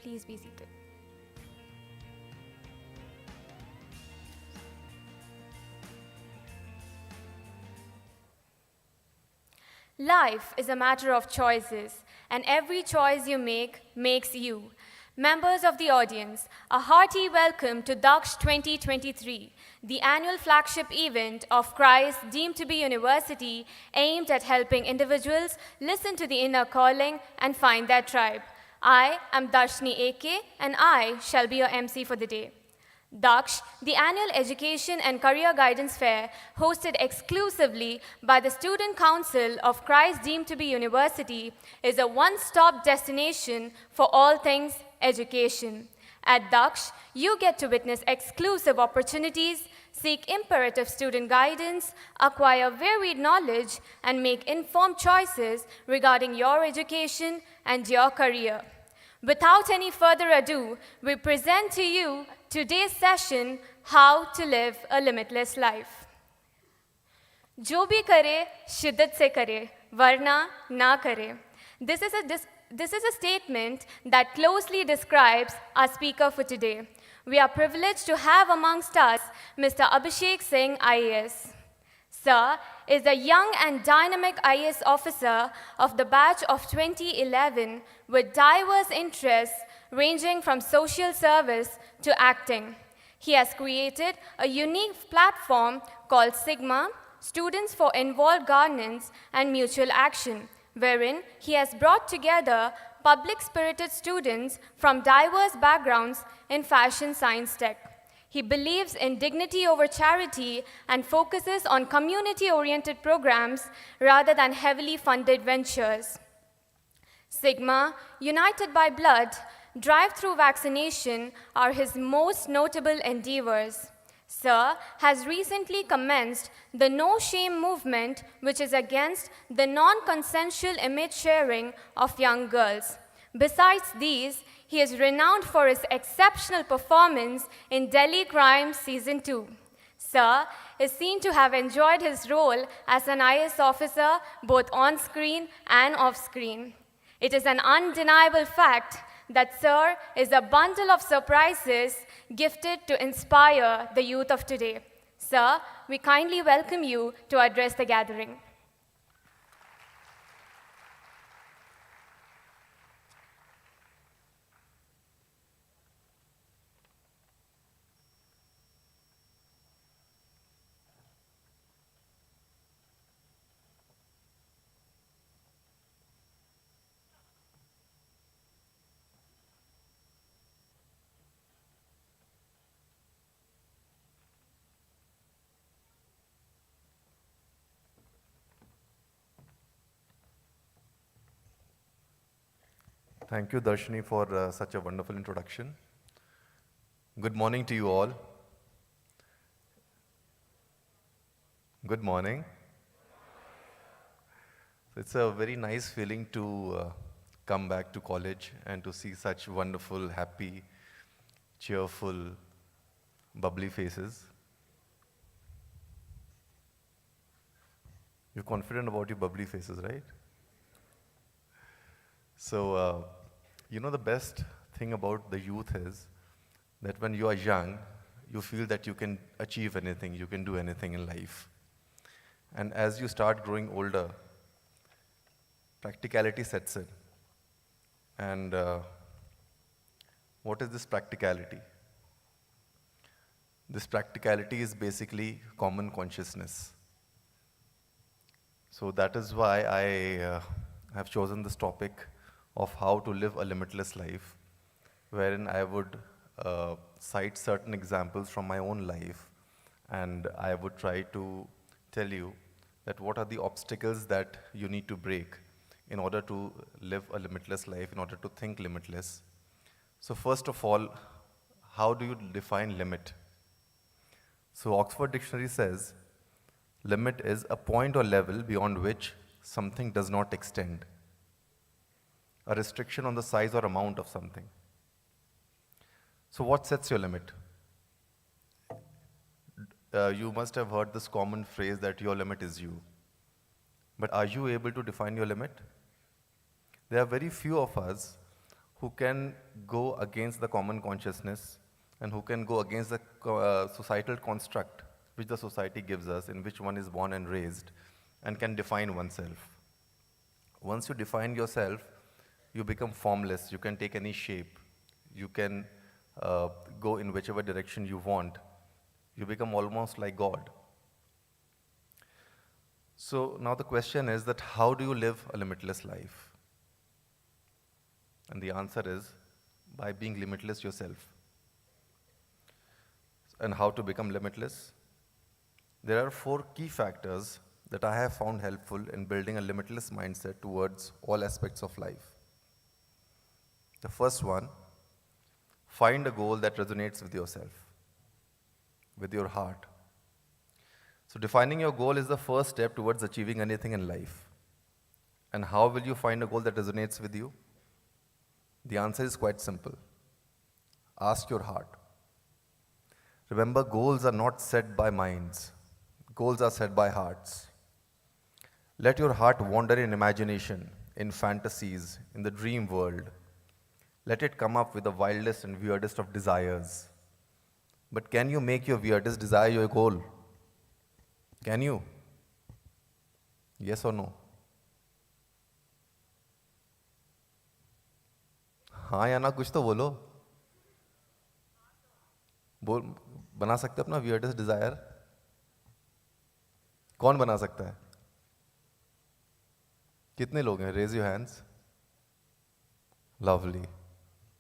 Please be seated. Life is a matter of choices, and every choice you make makes you. Members of the audience, a hearty welcome to DAKSH 2023, the annual flagship event of Christ deemed to be university aimed at helping individuals listen to the inner calling and find their tribe. I am Darshni AK, and I shall be your MC for the day. DAKSH, the annual education and career guidance fair hosted exclusively by the Student Council of Christ deemed to be university, is a one-stop destination for all things education. At DAKSH, you get to witness exclusive opportunities, seek imperative student guidance, acquire varied knowledge, and make informed choices regarding your education and your career. Without any further ado, we present to you today's session, How to Live a Limitless Life. जो भी करे, शिद्दत से करे, वरना ना करे. This is a statement that closely describes our speaker for today. We are privileged to have amongst us Mr. Abhishek Singh, IAS. Sir is a young and dynamic IAS officer of the batch of 2011 with diverse interests ranging from social service to acting. He has created a unique platform called Sigma, Students for Involved Governance and Mutual Action, wherein he has brought together public-spirited students from diverse backgrounds in fashion science tech. He believes in dignity over charity and focuses on community-oriented programs rather than heavily funded ventures. Sigma, United by Blood, drive-through vaccination are his most notable endeavors. Sir has recently commenced the No Shame movement, which is against the non-consensual image sharing of young girls. Besides these, he is renowned for his exceptional performance in Delhi Crime Season 2. Sir is seen to have enjoyed his role as an IAS officer both on-screen and off-screen. It is an undeniable fact that Sir is a bundle of surprises gifted to inspire the youth of today. Sir, we kindly welcome you to address the gathering. Thank you, Darshini, for such a wonderful introduction. Good morning to you all. Good morning. It's a very nice feeling to come back to college and to see such wonderful, happy, cheerful, bubbly faces. You're confident about your bubbly faces, right? So, you know, the best thing about the youth is that when you are young, you feel that you can achieve anything, you can do anything in life. And as you start growing older, practicality sets in. And what is this practicality? This practicality is basically common consciousness. So that is why I have chosen this topic of how to live a limitless life, wherein I would cite certain examples from my own life, and I would try to tell you that what are the obstacles that you need to break in order to live a limitless life, in order to think limitless. So first of all, how do you define limit? So Oxford Dictionary says, limit is a point or level beyond which something does not extend. A restriction on the size or amount of something. So what sets your limit? You must have heard this common phrase that your limit is you. But are you able to define your limit? There are very few of us who can go against the common consciousness and who can go against the societal construct which the society gives us, in which one is born and raised, and can define oneself. Once you define yourself, you become formless. You can take any shape. You can go in whichever direction you want. You become almost like God. So now the question is that how do you live a limitless life? And the answer is by being limitless yourself. And how to become limitless? There are 4 key factors that I have found helpful in building a limitless mindset towards all aspects of life. The first one, find a goal that resonates with yourself, with your heart. So defining your goal is the first step towards achieving anything in life. And how will you find a goal that resonates with you? The answer is quite simple. Ask your heart. Remember, goals are not set by minds. Goals are set by hearts. Let your heart wander in imagination, in fantasies, in the dream world. Let it come up with the wildest and weirdest of desires. But can you make your weirdest desire your goal? Can you? Yes or no? हाँ या ना कुछ तो बोलो. बना सकते अपना weirdest desire? कौन बना सकता है? कितने लोग हैं? Raise your hands. Lovely.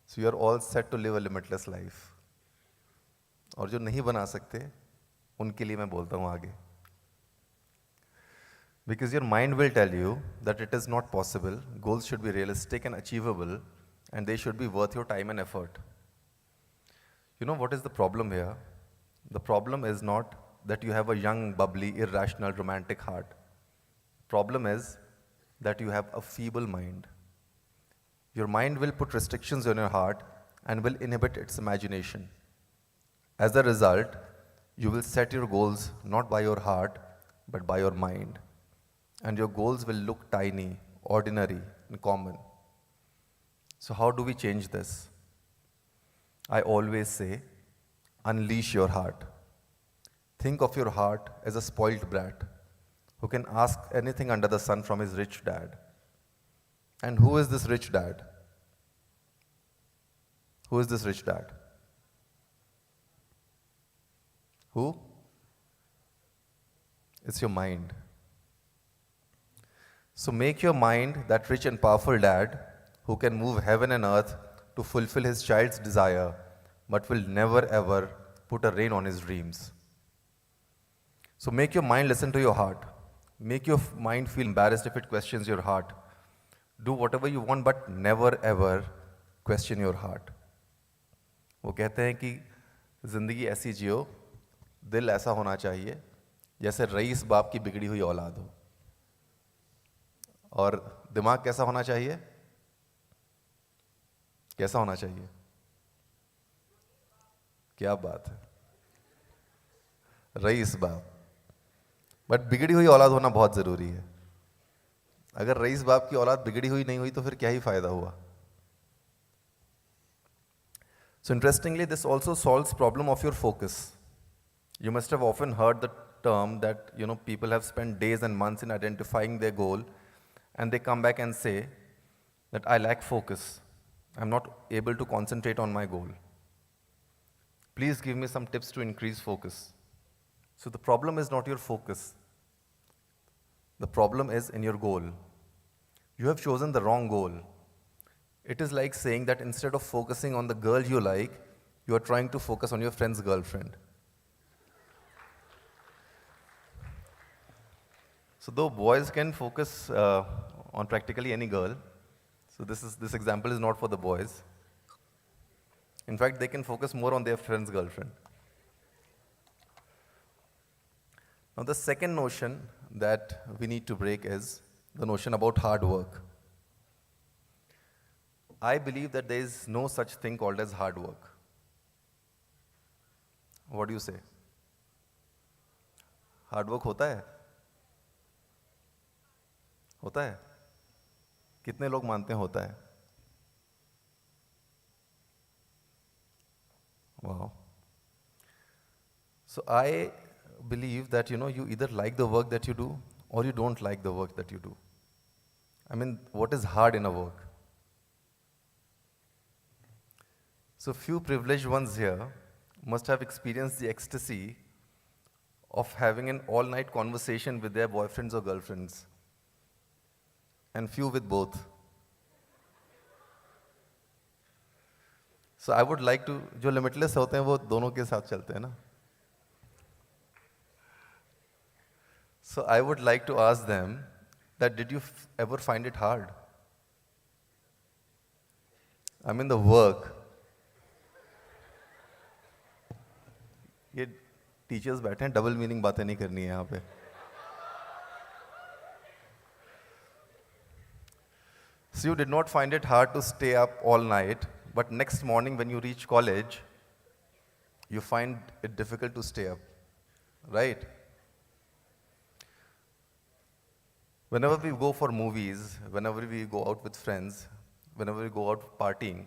So you are all set to live a limitless life. और जो नहीं बना सकते, उनके लिए मैं बोलता हूँ आगे. Because your mind will tell you that it is not possible, goals should be realistic and achievable, and they should be worth your time and effort. You know what is the problem here? The problem is not that you have a young, bubbly, irrational, romantic heart. Problem is that you have a feeble mind. Your mind will put restrictions on your heart and will inhibit its imagination. As a result, you will set your goals not by your heart, but by your mind. And your goals will look tiny, ordinary, and common. So how do we change this? I always say, unleash your heart. Think of your heart as a spoiled brat who can ask anything under the sun from his rich dad. And who is this rich dad? Who is this rich dad? Who? It's your mind. So make your mind that rich and powerful dad who can move heaven and earth to fulfill his child's desire, but will never ever put a rein on his dreams. So make your mind listen to your heart. Make your mind feel embarrassed if it questions your heart. Do whatever you want, but never ever question your heart. वो कहते हैं कि जिंदगी ऐसी जियो, दिल ऐसा होना चाहिए जैसे रईस बाप की बिगड़ी हुई औलाद हो. और दिमाग कैसा होना चाहिए? कैसा होना चाहिए? क्या बात है, रईस बाप. बट बिगड़ी हुई औलाद होना बहुत जरूरी है. अगर रईस बाप की औलाद बिगड़ी हुई नहीं हुई तो फिर क्या ही फायदा हुआ. So interestingly, this also solves problem of your focus. You must have often heard the term that people have spent days and months in identifying their goal, and they come back and say that I lack focus. I'm not able to concentrate on my goal. Please give me some tips to increase focus. So the problem is not your focus. The problem is in your goal. You have chosen the wrong goal. It is like saying that instead of focusing on the girl you like, you are trying to focus on your friend's girlfriend. So though boys can focus on practically any girl, so this example is not for the boys. In fact, they can focus more on their friend's girlfriend. Now the second notion that we need to break is the notion about hard work. I believe that there is no such thing called as hard work. What do you say? Hard work होता है? होता है? कितने लोग मानते हैं होता है? Wow. So I believe that you either like the work that you do or you don't like the work that you do. I mean, what is hard in a work? So few privileged ones here must have experienced the ecstasy of having an all-night conversation with their boyfriends or girlfriends, and few with both. So I would like to, जो limitless होते हैं वो दोनों के साथ चलते हैं ना. So I would like to ask them that did you ever find it hard? I mean the work. ये टीचर्स बैठे हैं, डबल मीनिंग बातें नहीं करनी है यहाँ पे. So you did not find it hard to stay up all night, but next morning when you reach college, you find it difficult to stay up, right? Whenever we go for movies, whenever we go out with friends, whenever we go out partying,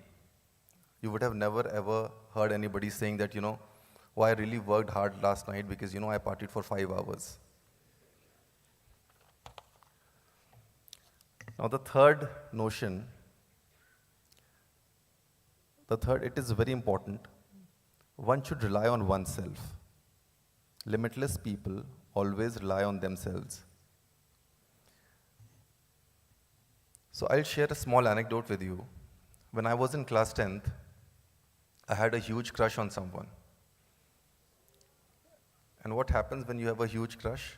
you would have never ever heard anybody saying that, oh, I really worked hard last night because, I partied for 5 hours. Now the third notion, it is very important. One should rely on oneself. Limitless people always rely on themselves. So I'll share a small anecdote with you. When I was in class 10th, I had a huge crush on someone. And what happens when you have a huge crush?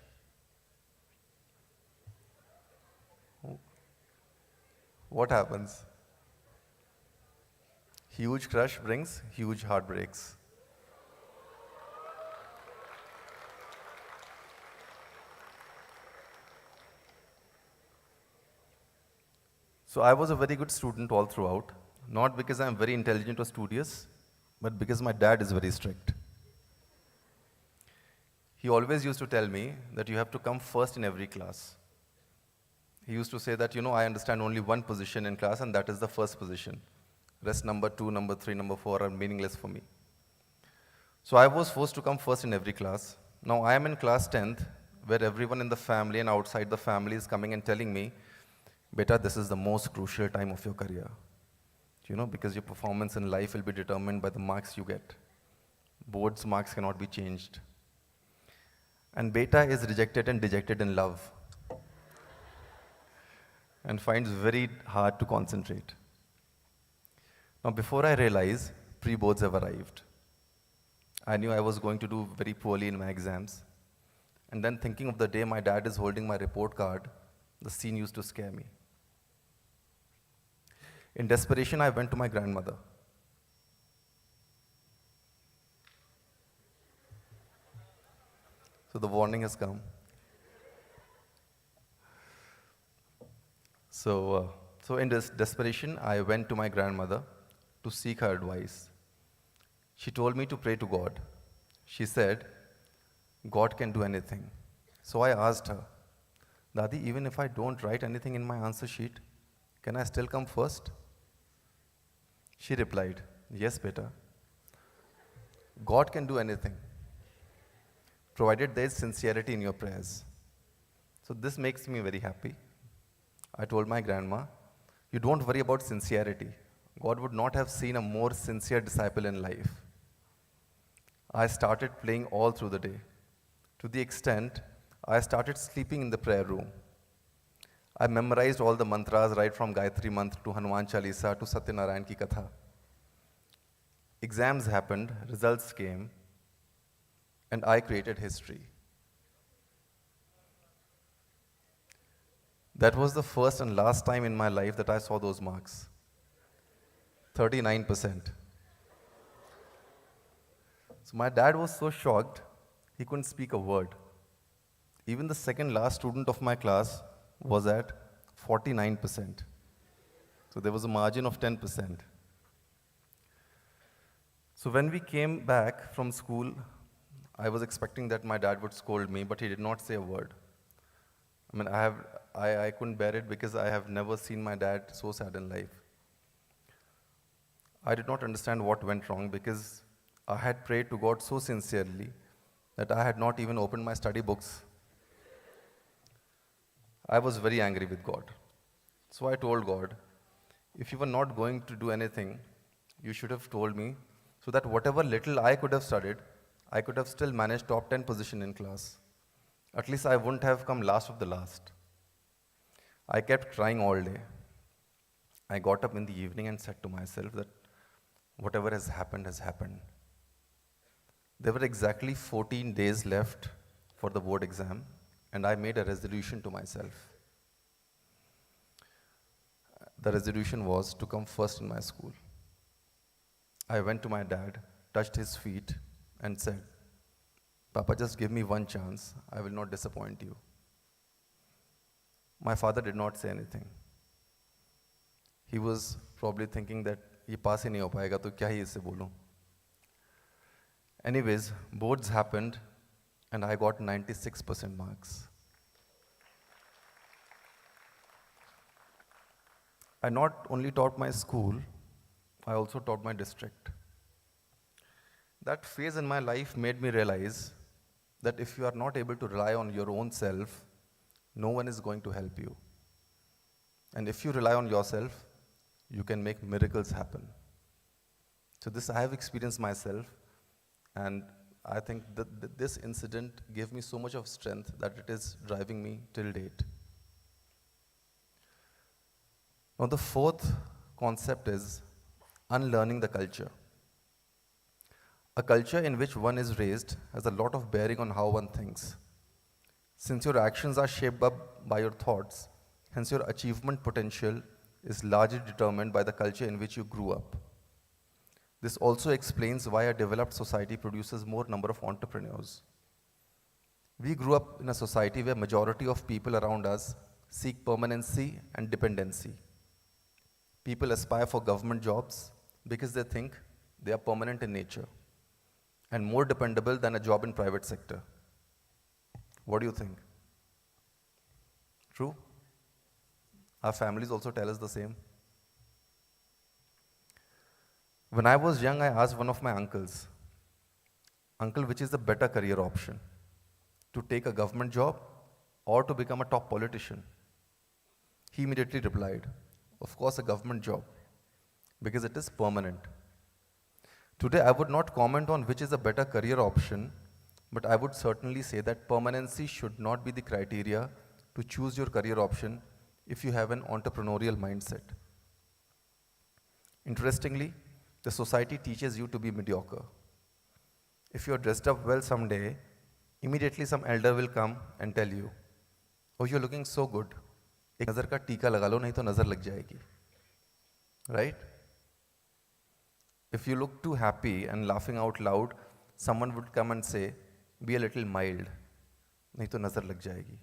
What happens? Huge crush brings huge heartbreaks. So I was a very good student all throughout, not because I'm very intelligent or studious, but because my dad is very strict. He always used to tell me that you have to come first in every class. He used to say that, I understand only one position in class, and that is the first position. Rest number 2, number 3, number 4 are meaningless for me. So I was forced to come first in every class. Now I am in class 10th, where everyone in the family and outside the family is coming and telling me, Beta, this is the most crucial time of your career. Because your performance in life will be determined by the marks you get. Board's marks cannot be changed. And Beta is rejected and dejected in love and finds very hard to concentrate. Now, before I realize, pre-boards have arrived. I knew I was going to do very poorly in my exams. And then thinking of the day my dad is holding my report card, the scene used to scare me. In desperation, I went to my grandmother. So the warning has come. So in this desperation, I went to my grandmother to seek her advice. She told me to pray to God. She said, God can do anything. So I asked her, Dadi, even if I don't write anything in my answer sheet, can I still come first? She replied, yes, beta. God can do anything, provided there is sincerity in your prayers. So this makes me very happy. I told my grandma, you don't worry about sincerity. God would not have seen a more sincere disciple in life. I started praying all through the day, to the extent I started sleeping in the prayer room. I memorized all the mantras right from Gayatri Mantra to Hanuman Chalisa to Satyanarayan Ki Katha. Exams happened, results came, and I created history. That was the first and last time in my life that I saw those marks. 39%. So my dad was so shocked, he couldn't speak a word. Even the second last student of my class was at 49%. So there was a margin of 10%. So when we came back from school, I was expecting that my dad would scold me, but he did not say a word. I mean, I couldn't bear it because I have never seen my dad so sad in life. I did not understand what went wrong because I had prayed to God so sincerely that I had not even opened my study books. I was very angry with God. So I told God, if you were not going to do anything, you should have told me so that whatever little I could have studied, I could have still managed top 10 position in class. At least I wouldn't have come last of the last. I kept trying all day. I got up in the evening and said to myself that whatever has happened has happened. There were exactly 14 days left for the board exam, and I made a resolution to myself. The resolution was to come first in my school. I went to my dad, touched his feet, and said, Papa, just give me one chance. I will not disappoint you. My father did not say anything. He was probably thinking that ये पास ही नहीं हो पाएगा तो क्या ही इससे बोलूं. Anyways, boards happened and I got 96% marks. I not only taught my school, I also taught my district. That phase in my life made me realize that if you are not able to rely on your own self, no one is going to help you. And if you rely on yourself, you can make miracles happen. So this I have experienced myself, and I think that this incident gave me so much of strength that it is driving me till date. Now the fourth concept is unlearning the culture. A culture in which one is raised has a lot of bearing on how one thinks. Since your actions are shaped up by your thoughts, hence your achievement potential is largely determined by the culture in which you grew up. This also explains why a developed society produces more number of entrepreneurs. We grew up in a society where majority of people around us seek permanency and dependency. People aspire for government jobs because they think they are permanent in nature and more dependable than a job in private sector. What do you think? True? Our families also tell us the same. When I was young, I asked one of my uncles, Uncle, which is the better career option? To take a government job or to become a top politician? He immediately replied, of course, a government job, because it is permanent. Today, I would not comment on which is a better career option, but I would certainly say that permanency should not be the criteria to choose your career option if you have an entrepreneurial mindset. Interestingly, the society teaches you to be mediocre. If you are dressed up well someday, immediately some elder will come and tell you, oh, you're looking so good. एक नज़र का टीका लगा लो नहीं तो नज़र लग जाएगी. Right? If you look too happy and laughing out loud, someone would come and say, be a little mild. नहीं तो नज़र लग जाएगी.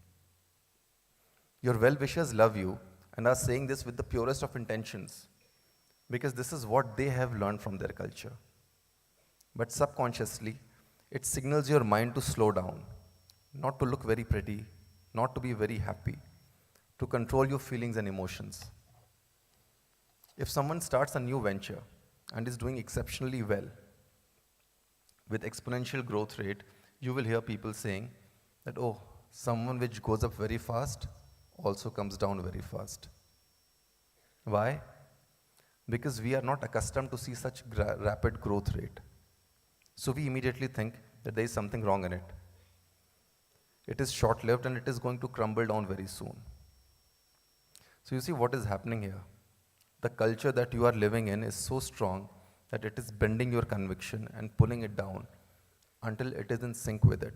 Your well-wishers love you and are saying this with the purest of intentions because this is what they have learned from their culture. But subconsciously, it signals your mind to slow down, not to look very pretty, not to be very happy, to control your feelings and emotions. If someone starts a new venture and is doing exceptionally well, with exponential growth rate, you will hear people saying that, oh, someone which goes up very fast also comes down very fast. Why? Because we are not accustomed to see such rapid growth rate. So we immediately think that there is something wrong in it. It is short-lived and it is going to crumble down very soon. So you see what is happening here. The culture that you are living in is so strong that it is bending your conviction and pulling it down until it is in sync with it.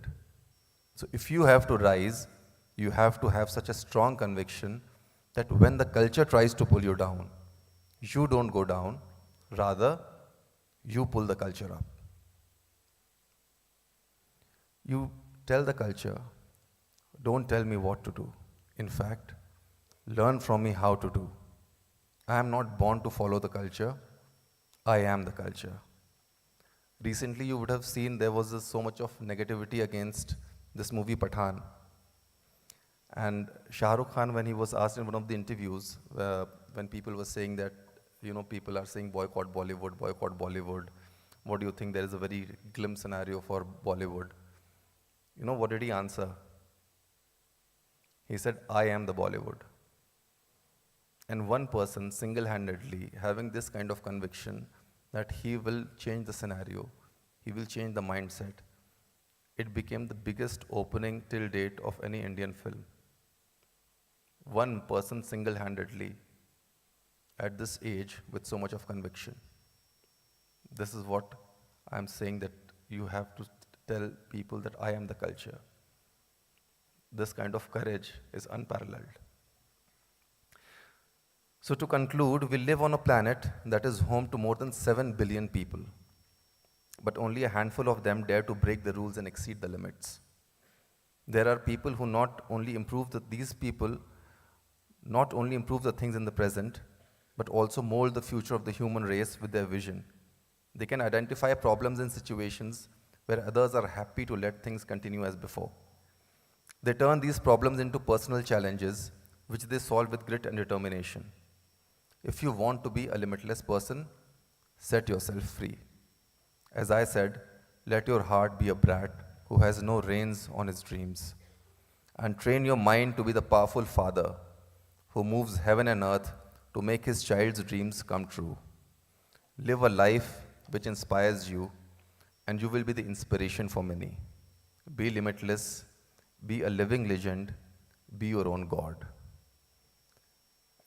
So if you have to rise, you have to have such a strong conviction that when the culture tries to pull you down, you don't go down, rather, you pull the culture up. You tell the culture, don't tell me what to do. In fact, learn from me how to do. I am not born to follow the culture. I am the culture. Recently, you would have seen there was so much of negativity against this movie Pathan. And Shah Rukh Khan, when he was asked in one of the interviews, when people were saying that, people are saying boycott Bollywood, what do you think? There is a very glim scenario for Bollywood. You know, what did he answer? He said, I am the Bollywood. And one person single-handedly having this kind of conviction that he will change the scenario, he will change the mindset, it became the biggest opening till date of any Indian film. One person single-handedly at this age with so much of conviction. This is what I'm saying, that you have to tell people that I am the culture. This kind of courage is unparalleled. So to conclude, we live on a planet that is home to more than 7 billion people, but only a handful of them dare to break the rules and exceed the limits. There are people who not only improve the things in the present, but also mold the future of the human race with their vision. They can identify problems and situations where others are happy to let things continue as before. They turn these problems into personal challenges, which they solve with grit and determination. If you want to be a limitless person, set yourself free. As I said, let your heart be a brat who has no reins on his dreams. And train your mind to be the powerful father who moves heaven and earth to make his child's dreams come true. Live a life which inspires you, and you will be the inspiration for many. Be limitless, be a living legend, be your own God.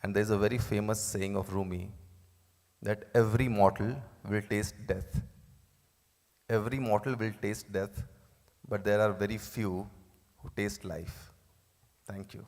And there's a very famous saying of Rumi that every mortal will taste death. Every mortal will taste death, but there are very few who taste life. Thank you.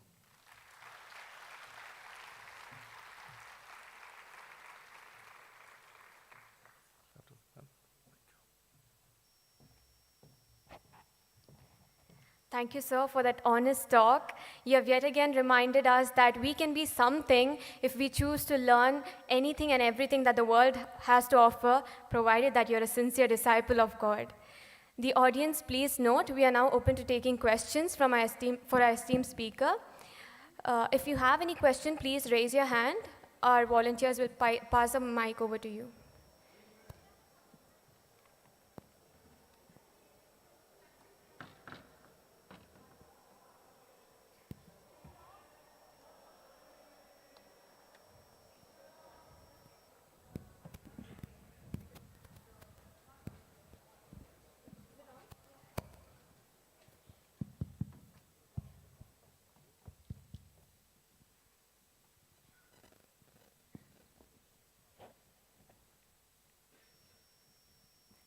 Thank you, sir, for that honest talk. You have yet again reminded us that we can be something if we choose to learn anything and everything that the world has to offer, provided that you're a sincere disciple of God. The audience, please note, we are now open to taking questions from our esteemed speaker. If you have any question, please raise your hand. Our volunteers will pass the mic over to you.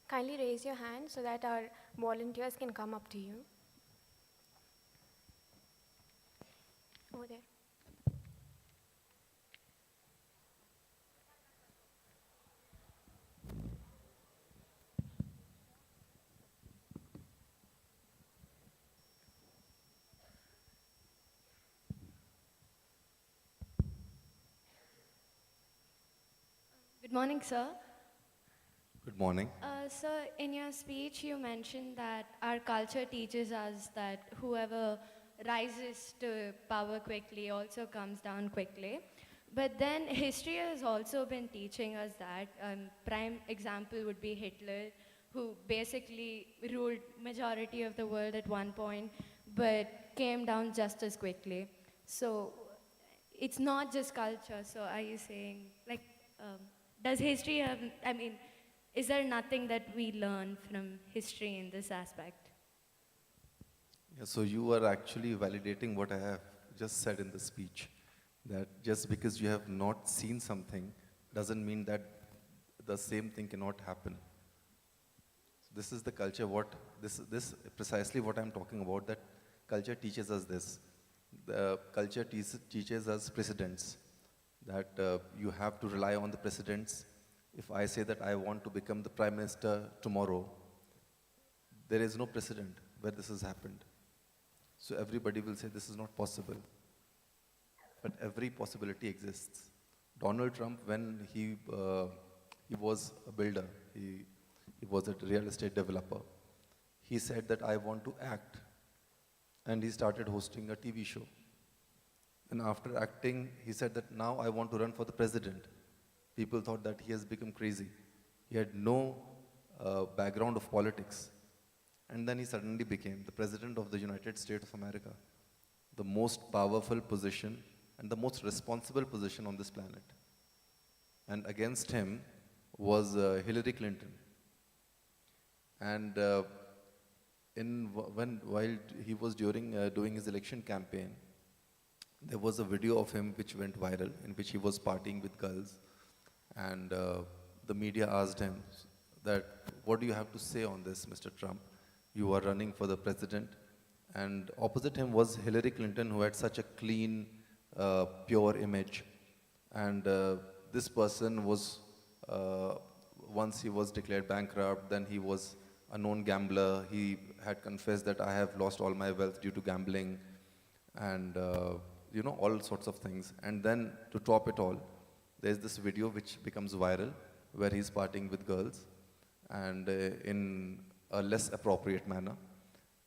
Kindly raise your hand so that our volunteers can come up to you. Over there. Good morning, sir. Good morning. Sir, in your speech, you mentioned that our culture teaches us that whoever rises to power quickly also comes down quickly. But then history has also been teaching us that. Prime example would be Hitler, who basically ruled majority of the world at one point, but came down just as quickly. So it's not just culture. So are you saying, like, does history have, I mean, is there nothing that we learn from history in this aspect? Yeah, so you are actually validating what I have just said in the speech, that just because you have not seen something doesn't mean that the same thing cannot happen. So this is the culture, this precisely what I'm talking about, that culture teaches us this. The culture teaches us precedents, that you have to rely on the precedents. If I say that I want to become the Prime Minister tomorrow, there is no precedent where this has happened. So everybody will say this is not possible. But every possibility exists. Donald Trump, when he was a builder, he was a real estate developer, he said that I want to act. And he started hosting a TV show. And after acting, he said that now I want to run for the president. People thought that he has become crazy. He had no background of politics. And then he suddenly became the President of the United States of America, the most powerful position and the most responsible position on this planet. And against him was Hillary Clinton. And while he was doing his election campaign, there was a video of him which went viral in which he was partying with girls. And the media asked him that, what do you have to say on this, Mr. Trump? You are running for the president. And opposite him was Hillary Clinton, who had such a clean, pure image. And this person was, once he was declared bankrupt, then he was a known gambler. He had confessed that I have lost all my wealth due to gambling, and all sorts of things. And then to top it all, there's this video which becomes viral where he's partying with girls and in a less appropriate manner.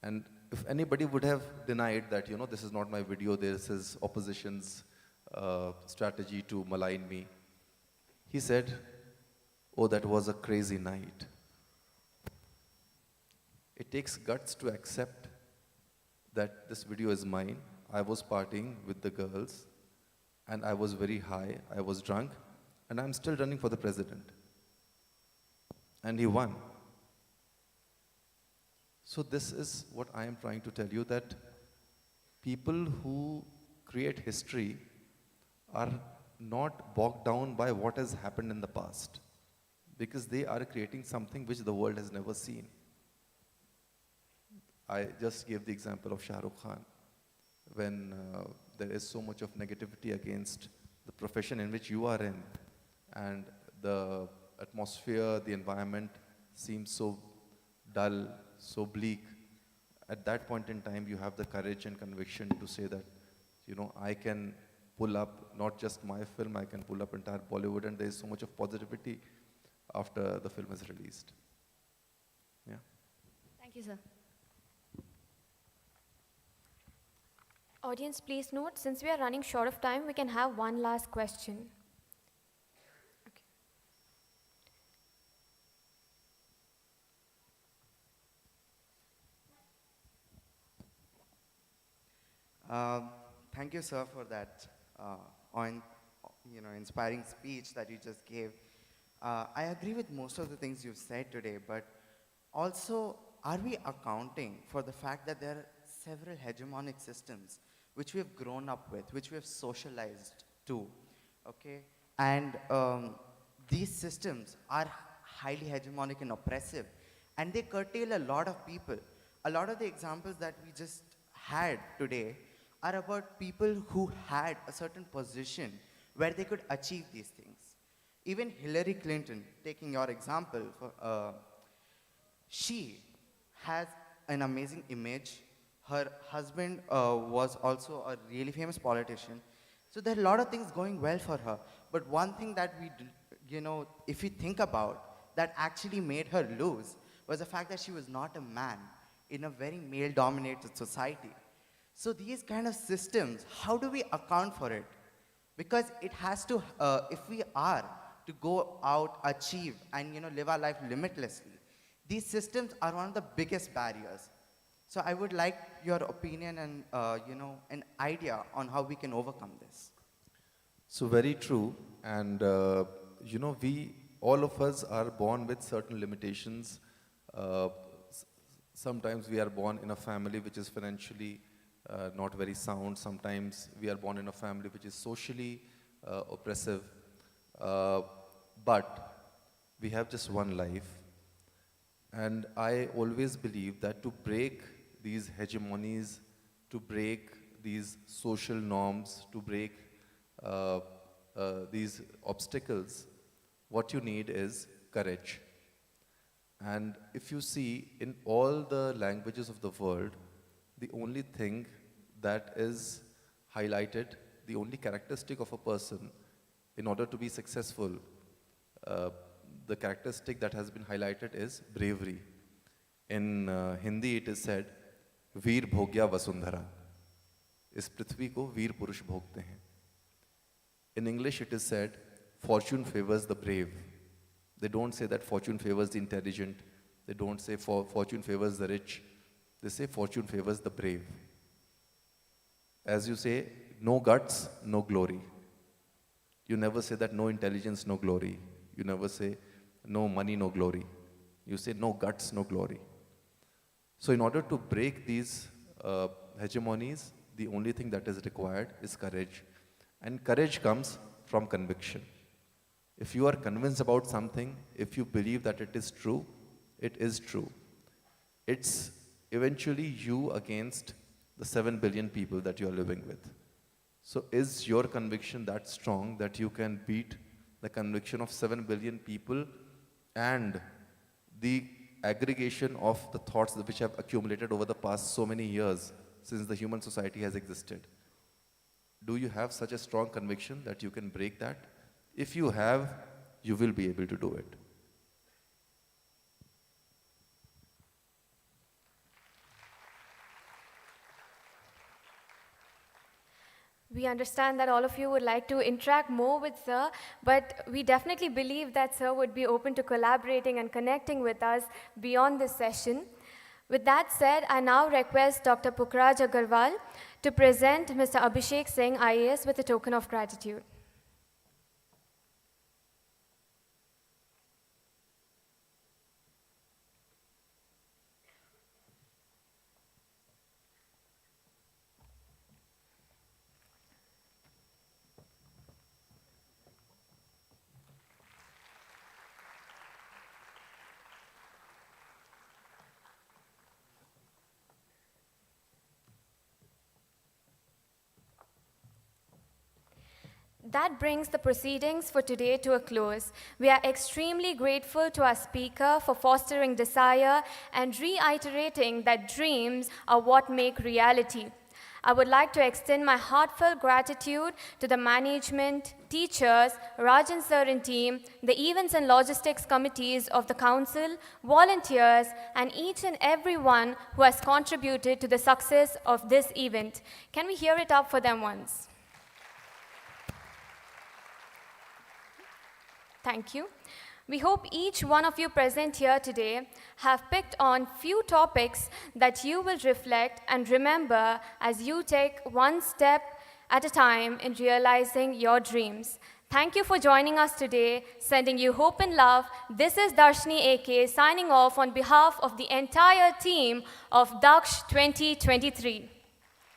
And if anybody would have denied that, this is not my video, this is opposition's strategy to malign me, he said, oh, that was a crazy night. It takes guts to accept that this video is mine. I was partying with the girls, and I was very high, I was drunk, and I'm still running for the president. And he won. So this is what I am trying to tell you, that people who create history are not bogged down by what has happened in the past, because they are creating something which the world has never seen. I just gave the example of Shah Rukh Khan. When there is so much of negativity against the profession in which you are in, and the atmosphere, the environment seems so dull, so bleak, at that point in time you have the courage and conviction to say that, I can pull up not just my film, I can pull up entire Bollywood, and there is so much of positivity after the film is released. Yeah. Thank you, sir. Audience, please note, since we are running short of time, we can have one last question. Okay. Thank you, sir, for that inspiring speech that you just gave. I agree with most of the things you've said today, but also, are we accounting for the fact that there are several hegemonic systems which we have grown up with, which we have socialized to, okay? And these systems are highly hegemonic and oppressive, and they curtail a lot of people. A lot of the examples that we just had today are about people who had a certain position where they could achieve these things. Even Hillary Clinton, taking your example, she has an amazing image. Her husband was also a really famous politician. So there are a lot of things going well for her. But one thing that if you think about, that actually made her lose was the fact that she was not a man in a very male-dominated society. So these kind of systems, how do we account for it? Because it has to, if we are to go out, achieve, and live our life limitlessly, these systems are one of the biggest barriers. So I would like your opinion and an idea on how we can overcome this. So very true, and all of us are born with certain limitations. Sometimes we are born in a family which is financially not very sound. Sometimes we are born in a family which is socially oppressive. But we have just one life. And I always believe that to break these hegemonies, to break these social norms, to break these obstacles, what you need is courage. And if you see, in all the languages of the world, the only thing that is highlighted, the only characteristic of a person in order to be successful, the characteristic that has been highlighted is bravery. In Hindi it is said, Veer Bhogya Vasundhara. इस पृथ्वी को वीर पुरुष भोगते हैं. In English it is said, fortune favors the brave. They don't say that fortune favors the intelligent. They don't say fortune favors the rich. They say fortune favors the brave. As you say, no guts, no glory. You never say that no intelligence, no glory. You never say no money, no glory. You say no guts, no glory. So in order to break these hegemonies, the only thing that is required is courage. And courage comes from conviction. If you are convinced about something, if you believe that it is true, it is true. It's eventually you against the 7 billion people that you are living with. So is your conviction that strong that you can beat the conviction of 7 billion people and the aggregation of the thoughts which have accumulated over the past so many years since the human society has existed? Do you have such a strong conviction that you can break that? If you have, you will be able to do it. We understand that all of you would like to interact more with Sir, but we definitely believe that Sir would be open to collaborating and connecting with us beyond this session. With that said, I now request Dr. Pukraj Agarwal to present Mr. Abhishek Singh, IAS, with a token of gratitude. That brings the proceedings for today to a close. We are extremely grateful to our speaker for fostering desire and reiterating that dreams are what make reality. I would like to extend my heartfelt gratitude to the management, teachers, Rajan sir and team, the events and logistics committees of the council, volunteers, and each and everyone who has contributed to the success of this event. Can we hear it up for them once? Thank you. We hope each one of you present here today have picked on few topics that you will reflect and remember as you take one step at a time in realizing your dreams. Thank you for joining us today, sending you hope and love. This is Darshini AK signing off on behalf of the entire team of DAKSH 2023.